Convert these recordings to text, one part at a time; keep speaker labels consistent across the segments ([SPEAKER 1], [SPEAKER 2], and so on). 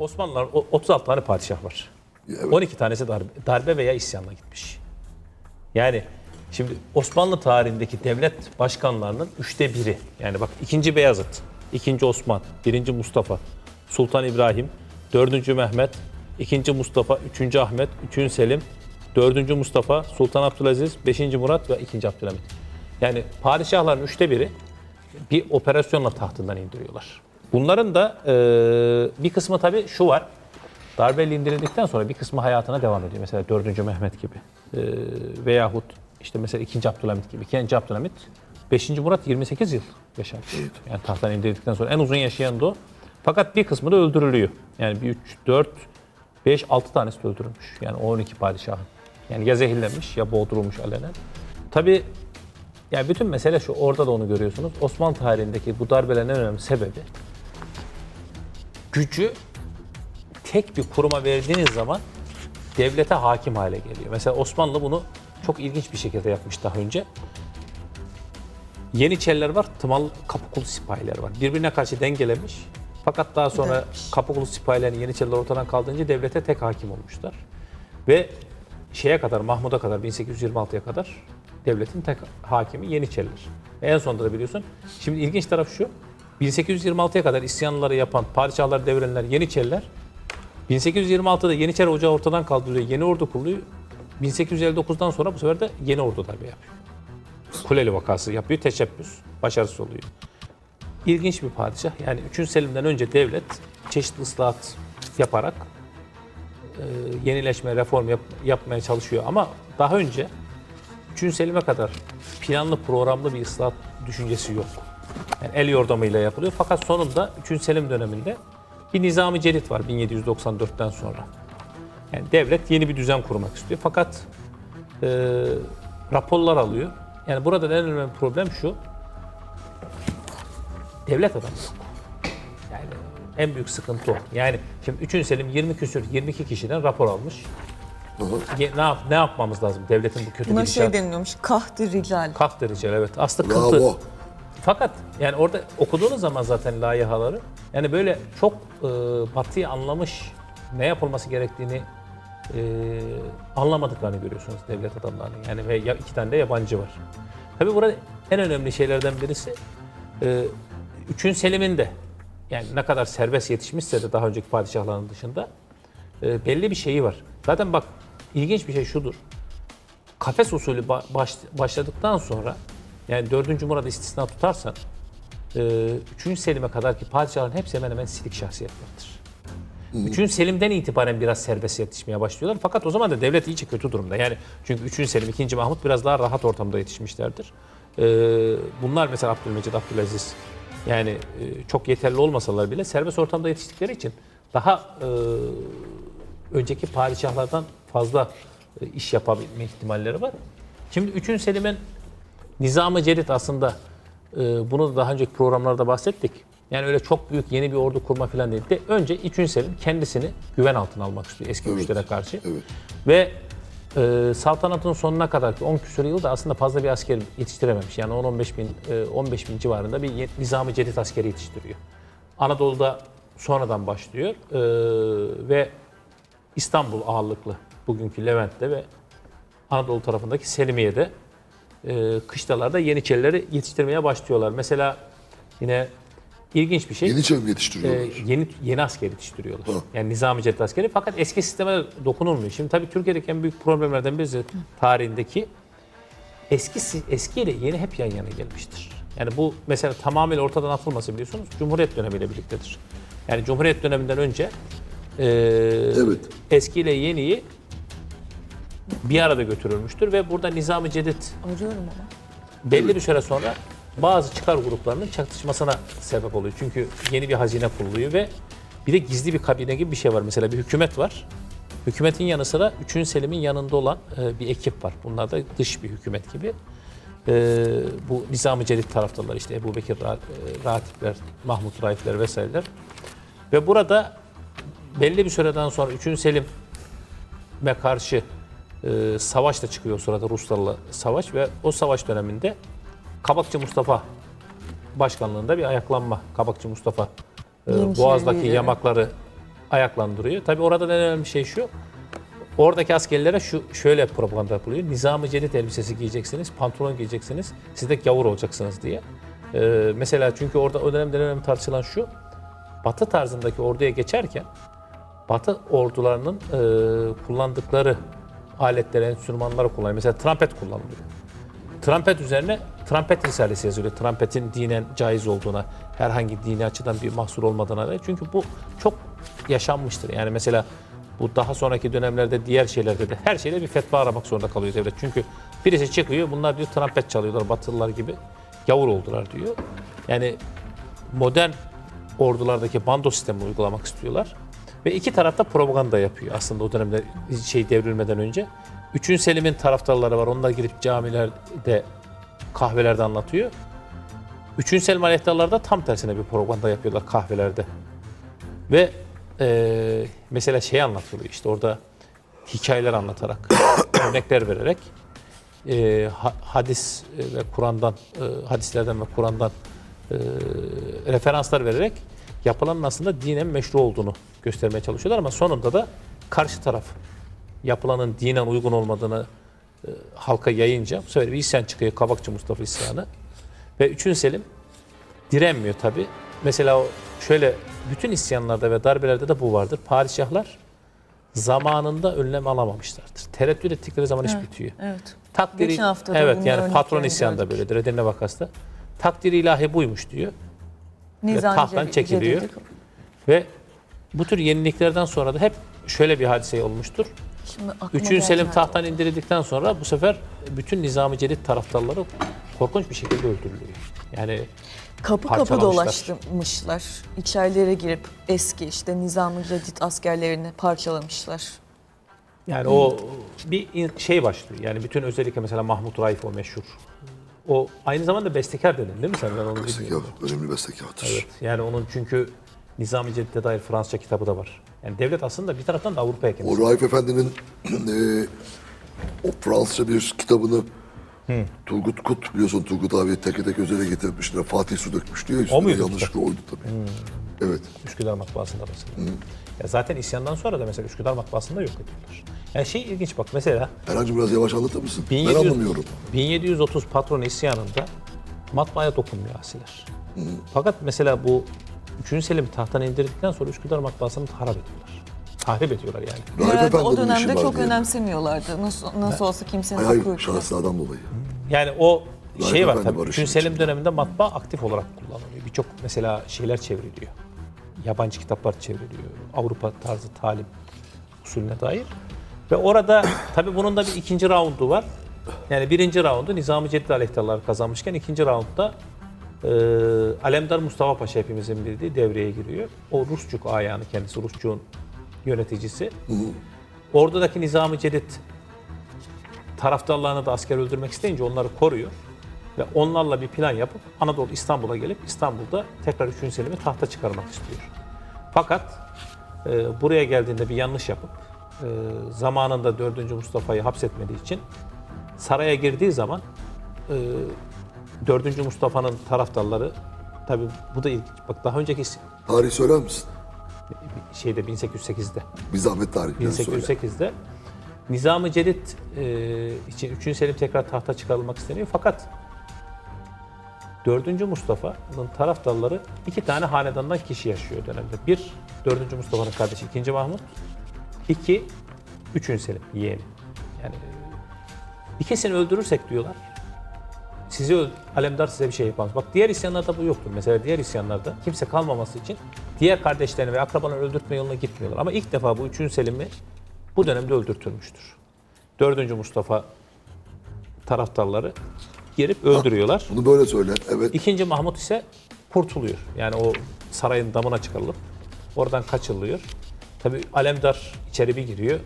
[SPEAKER 1] Osmanlılar 36 tane padişah var.
[SPEAKER 2] Evet.
[SPEAKER 1] 12 tanesi darbe veya isyanla gitmiş. Yani şimdi Osmanlı tarihindeki devlet başkanlarının 1/3. Yani bak 2. Beyazıt, 2. Osman, 1. Mustafa, Sultan İbrahim, 4. Mehmet, 2. Mustafa, 3. Ahmet, 3. Selim, 4. Mustafa, Sultan Abdülaziz, 5. Murat ve 2. Abdülhamit. Yani padişahların 1/3 bir operasyonla tahtından indiriyorlar. Bunların da bir kısmı tabii şu var. Darbeyle indirildikten sonra bir kısmı hayatına devam ediyor. Mesela 4. Mehmet gibi. Veyahut işte mesela 2. Abdülhamit gibi. 2. Abdülhamit 5. Murat 28 yıl yaşamış. Yani tahttan indirildikten sonra en uzun yaşayan da o. Fakat bir kısmı da öldürülüyor. Yani bir 3, 4, 5, 6 tanesi de öldürülmüş. Yani 12 padişahın. Yani ya zehirlenmiş ya boğdurulmuş alenen. Tabii yani bütün mesele şu, orada da onu görüyorsunuz. Osmanlı tarihindeki bu darbelerin en önemli sebebi gücü tek bir kuruma verdiğiniz zaman devlete hakim hale geliyor. Mesela Osmanlı bunu çok ilginç bir şekilde yapmış daha önce. Yeniçeriler var, Tımalı Kapıkulu sipahiler var. Birbirine karşı dengelemiş. Fakat daha sonra Kapıkulu sipahilerin Yeniçeriler ortadan kaldırınca devlete tek hakim olmuşlar. Ve şeye kadar, Mahmud'a kadar, 1826'ya kadar devletin tek hakimi Yeniçeriler. Ve en sonunda da biliyorsun. Şimdi ilginç taraf şu. 1826'ya kadar isyanları yapan, padişahları devirenler Yeniçeriler. 1826'da Yeniçeri Ocağı ortadan kaldırılıyor, yeni ordu kuruluyor. 1859'dan sonra bu sefer de yeni ordu darbe yapıyor. Kuleli vakası yapıyor, teşebbüs. Başarısız oluyor. İlginç bir padişah. Yani 3. Selim'den önce devlet çeşitli ıslahat yaparak yenileşme, reform yapmaya çalışıyor. Ama daha önce 3. Selim'e kadar planlı, programlı bir ıslahat düşüncesi yok. Yani el yordamıyla yapılıyor. Fakat sonunda 3. Selim döneminde bir Nizam-ı Celid var 1794'ten sonra. Yani devlet yeni bir düzen kurmak istiyor. Fakat raporlar alıyor. Yani burada en önemli problem şu. Devlet adamı yok. Yani en büyük sıkıntı o. Yani şimdi 3. Selim 22 kişiden rapor almış. Ne yapmamız lazım devletin bu kötü
[SPEAKER 3] Buna
[SPEAKER 1] gidişatı?
[SPEAKER 3] şey deniliyormuş, kaht-ı rical.
[SPEAKER 1] Kaht-ı rical, evet. Aslında kıhtı.
[SPEAKER 2] Bravo.
[SPEAKER 1] Fakat yani orada okuduğunuz zaman zaten layihaları yani böyle çok batıyı anlamış, ne yapılması gerektiğini anlamadıklarını görüyorsunuz devlet adamlarının. Yani ve 2 tane de yabancı var. Tabii burada en önemli şeylerden birisi 3. Selim'in de yani ne kadar serbest yetişmişse de daha önceki padişahların dışında belli bir şeyi var. Zaten bak ilginç bir şey şudur. Kafes usulü başladıktan sonra yani 4. Murat'ı istisna tutarsan 3. Selim'e kadarki padişahların hepsi hemen hemen silik şahsiyetlerdir. 3. Selim'den itibaren biraz serbest yetişmeye başlıyorlar. Fakat o zaman da devlet iyice kötü durumda. Yani çünkü 3. Selim, 2. Mahmut biraz daha rahat ortamda yetişmişlerdir. Bunlar mesela Abdülmecid, Abdülaziz yani çok yeterli olmasalar bile serbest ortamda yetiştikleri için daha önceki padişahlardan fazla iş yapabilme ihtimalleri var. Şimdi 3. Selim'in Nizam-ı Celid aslında bunu da daha önceki programlarda bahsettik. Yani öyle çok büyük yeni bir ordu kurma falan değil de önce 3. Selim kendisini güven altına almak istiyor eski güçlere karşı.
[SPEAKER 2] Evet.
[SPEAKER 1] Ve saltanatın sonuna kadar ki 10 küsur yılda aslında fazla bir asker yetiştirememiş. Yani 15 bin civarında bir Nizam-ı Celid askeri yetiştiriyor. Anadolu'da sonradan başlıyor ve İstanbul ağırlıklı bugünkü Levent'te ve Anadolu tarafındaki Selimiye'de kışlalarda Yeniçerileri yetiştirmeye başlıyorlar. Mesela yine ilginç bir şey.
[SPEAKER 2] Yeniçeri mi yetiştiriyorlar?
[SPEAKER 1] Yeni asker yetiştiriyorlar. Yani Nizam-ı Celid askeri. Fakat eski sisteme dokunulmuyor. Şimdi tabii Türkiye'deki en büyük problemlerden birisi tarihindeki eskiyle yeni hep yan yana gelmiştir. Yani bu mesela tamamıyla ortadan atılması biliyorsunuz Cumhuriyet dönemiyle birliktedir. Yani Cumhuriyet döneminden önce
[SPEAKER 2] Evet.
[SPEAKER 1] eskiyle yeniyi bir arada götürülmüştür ve burada Nizam-ı Celid
[SPEAKER 3] Arıyorum ama.
[SPEAKER 1] belli bir süre sonra bazı çıkar gruplarının çatışmasına sebep oluyor. Çünkü yeni bir hazine kuruluyor ve bir de gizli bir kabine gibi bir şey var. Mesela bir hükümet var. Hükümetin yanı sıra 3. Selim'in yanında olan bir ekip var. Bunlar da dış bir hükümet gibi. Bu Nizam-ı Celid taraftarlar işte Ebubekir Ratipler, Mahmut Raifler vesaireler. Ve burada belli bir süreden sonra 3. Selim'e karşı savaş da çıkıyor o sırada Ruslarla savaş ve o savaş döneminde Kabakçı Mustafa başkanlığında bir ayaklanma. Kabakçı Mustafa Boğaz'daki yamakları ayaklandırıyor. Tabii orada en önemli şey şu. Oradaki askerlere şöyle propaganda yapılıyor. Nizam-ı Cedid elbisesi giyeceksiniz, pantolon giyeceksiniz, siz de gavur olacaksınız diye. Mesela çünkü orada o dönemde en önemli tartışılan şu. Batı tarzındaki orduya geçerken Batı ordularının kullandıkları aletleri, enstrümanları kullanılıyor. Mesela trompet kullanılıyor. Trompet üzerine trompet risalesi yazılıyor. Trompetin dinen caiz olduğuna, herhangi dini açıdan bir mahsur olmadığına dair. Çünkü bu çok yaşanmıştır. Yani mesela bu daha sonraki dönemlerde diğer şeylerde de her şeyde bir fetva aramak zorunda kalıyor devlet. Çünkü birisi çıkıyor, bunlar diyor trompet çalıyorlar Batılılar gibi. Gavur oldular diyor. Yani modern ordulardaki bando sistemi uygulamak istiyorlar. Ve iki tarafta propaganda yapıyor aslında o dönemde devrilmeden önce. 3. Selim'in taraftarları var. Onlar girip camilerde, kahvelerde anlatıyor. 3. Selim aleyhtarları da tam tersine bir propaganda yapıyorlar kahvelerde. Ve mesela anlatılıyor işte orada hikayeler anlatarak, örnekler vererek, hadis ve Kur'an'dan, hadislerden ve Kur'an'dan referanslar vererek yapılanın aslında dinen meşru olduğunu göstermeye çalışıyorlar ama sonunda da karşı taraf yapılanın dinen uygun olmadığını halka yayınca bu sefer bir isyan çıkıyor. Kabakçı Mustafa isyanı. Ve 3. Selim direnmiyor tabi. Mesela şöyle bütün isyanlarda ve darbelerde de bu vardır. Padişahlar zamanında önlem alamamışlardır. Tereddüt ettikleri zaman iş bitiyor.
[SPEAKER 3] Evet.
[SPEAKER 1] Takdiri,
[SPEAKER 3] Geçen hafta da
[SPEAKER 1] evet
[SPEAKER 3] bunun
[SPEAKER 1] yani patron
[SPEAKER 3] örneklerini
[SPEAKER 1] isyanı da
[SPEAKER 3] gördük.
[SPEAKER 1] böyledir. Edirne vakası. Takdiri ilahi buymuş diyor. Tahttan çekiliyor. Ve bu tür yeniliklerden sonra da hep şöyle bir hadise olmuştur.
[SPEAKER 3] Şimdi aklıma
[SPEAKER 1] 3. Selim
[SPEAKER 3] geldi.
[SPEAKER 1] tahttan indirildikten sonra bu sefer bütün Nizam-ı Cedid taraftarları korkunç bir şekilde öldürülüyor. Yani
[SPEAKER 3] Kapı kapı
[SPEAKER 1] parçalamışlar.
[SPEAKER 3] dolaştırmışlar. İçerilere girip eski işte Nizam-ı Cedid askerlerini parçalamışlar.
[SPEAKER 1] yani o bir başlıyor. Yani bütün özellikle mesela Mahmut Raif o meşhur. O aynı zamanda bestekar dedin değil mi sen? Ben onu
[SPEAKER 2] Bestekar,
[SPEAKER 1] bilmiyorum.
[SPEAKER 2] önemli bestekardır.
[SPEAKER 1] Evet. Yani onun çünkü Nizam-ı Cedid'e dair Fransızca kitabı da var. Yani devlet aslında bir taraftan da Avrupa'ya kendisi.
[SPEAKER 2] O Raif Efendi'nin o Fransızca bir kitabını Turgut Kut, biliyorsun Turgut abi tek tek özele getirmişler. Fatih su dökmüş diyor. Üstüne
[SPEAKER 1] muydu
[SPEAKER 2] yanlışlıkla oydu tabii. Evet.
[SPEAKER 1] Üsküdar matbaasında mesela. Ya zaten isyandan sonra da mesela Üsküdar matbaasında yok ediyorlar. Yani ilginç bak mesela
[SPEAKER 2] Herhangi biraz yavaş anlatır mısın?
[SPEAKER 1] 1700
[SPEAKER 2] Ben anlamıyorum.
[SPEAKER 1] 1730 patron isyanında matbaaya dokunmuyor asiler. Fakat mesela bu 3. Selim tahttan indirdikten sonra Üsküdar matbaasını harap ediyorlar. Tahrip ediyorlar yani.
[SPEAKER 2] Raif
[SPEAKER 3] Herhalde o
[SPEAKER 2] Efendi'nin işi
[SPEAKER 3] dönemde
[SPEAKER 2] var
[SPEAKER 3] çok
[SPEAKER 2] diye.
[SPEAKER 3] önemsemiyorlardı. Nasıl olsa kimsenin
[SPEAKER 2] Hayır,
[SPEAKER 3] hakkı yok.
[SPEAKER 2] şahıslardan dolayı.
[SPEAKER 1] Yani o
[SPEAKER 2] Raif
[SPEAKER 1] var
[SPEAKER 2] Efendi
[SPEAKER 1] tabii.
[SPEAKER 2] barışın
[SPEAKER 1] 3. Selim
[SPEAKER 2] içinde.
[SPEAKER 1] döneminde matbaa aktif olarak kullanılıyor. Birçok mesela şeyler çevriliyor. Yabancı kitaplar çevriliyor. Avrupa tarzı talim usulüne dair. Ve orada tabii bunun da bir ikinci raundu var. Yani birinci raundu Nizam-ı Cedid aleyhtarları kazanmışken ikinci raundda Alemdar Mustafa Paşa hepimizin bildiği devreye giriyor. O Rusçuk ayağını kendisi Rusçuk'un yöneticisi. Oradaki Nizam-ı Cedid taraftarlarını da asker öldürmek isteyince onları koruyor. Ve onlarla bir plan yapıp Anadolu İstanbul'a gelip İstanbul'da tekrar 3. Selim'i tahta çıkarmak istiyor. Fakat buraya geldiğinde bir yanlış yapıp zamanında 4. Mustafa'yı hapsetmediği için saraya girdiği zaman 4. Mustafa'nın taraftarları tabii bu da ilginç. Bak daha önceki
[SPEAKER 2] Tarih söyler misin?
[SPEAKER 1] 1808'de.
[SPEAKER 2] Bir zahmet tarihleri söyle.
[SPEAKER 1] 1808'de Nizam-ı Cedid için 3. Selim tekrar tahta çıkarılmak isteniyor. Fakat 4. Mustafa'nın taraftarları 2 tane hanedandan kişi yaşıyor dönemde. 1, 4. Mustafa'nın kardeşi 2. Mahmut. 2, 3. Selim yeğeni. Yani ikisini öldürürsek diyorlar. Alemdar size bir şey yapamaz. Bak diğer isyanlarda bu yoktur. Mesela diğer isyanlarda kimse kalmaması için diğer kardeşlerini ve akrabalarını öldürtme yoluna gitmiyorlar. Ama ilk defa bu 3. Selim'i bu dönemde öldürtülmüştür. 4. Mustafa taraftarları girip öldürüyorlar.
[SPEAKER 2] Bunu böyle söyle. Evet.
[SPEAKER 1] 2. Mahmut ise kurtuluyor. Yani o sarayın damına çıkarılıp oradan kaçırılıyor. Tabii Alemdar içeri bir giriyor.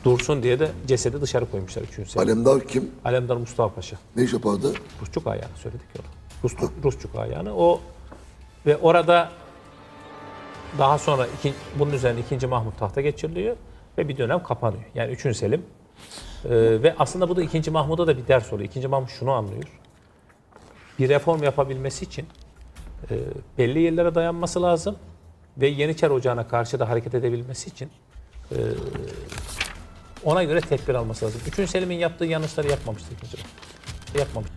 [SPEAKER 1] Dursun diye de cesedi dışarı koymuşlar 3. Selim.
[SPEAKER 2] Alemdar kim?
[SPEAKER 1] Alemdar Mustafa Paşa.
[SPEAKER 2] Ne iş yapardı?
[SPEAKER 1] Rusçuk ayağını söyledik ya. Rusçuk ayağını. O ve orada daha sonra bunun üzerine 2. Mahmut tahta geçiriliyor ve bir dönem kapanıyor. Yani 3. Selim ve aslında bu da 2. Mahmut'a da bir ders oluyor. 2. Mahmut şunu anlıyor. Bir reform yapabilmesi için belli yerlere dayanması lazım ve Yeniçer Ocağı'na karşı da hareket edebilmesi için ona göre tedbir alması lazım. 3. Selim'in yaptığı yanlışları yapmamıştı 2. Selim. Yapmamış.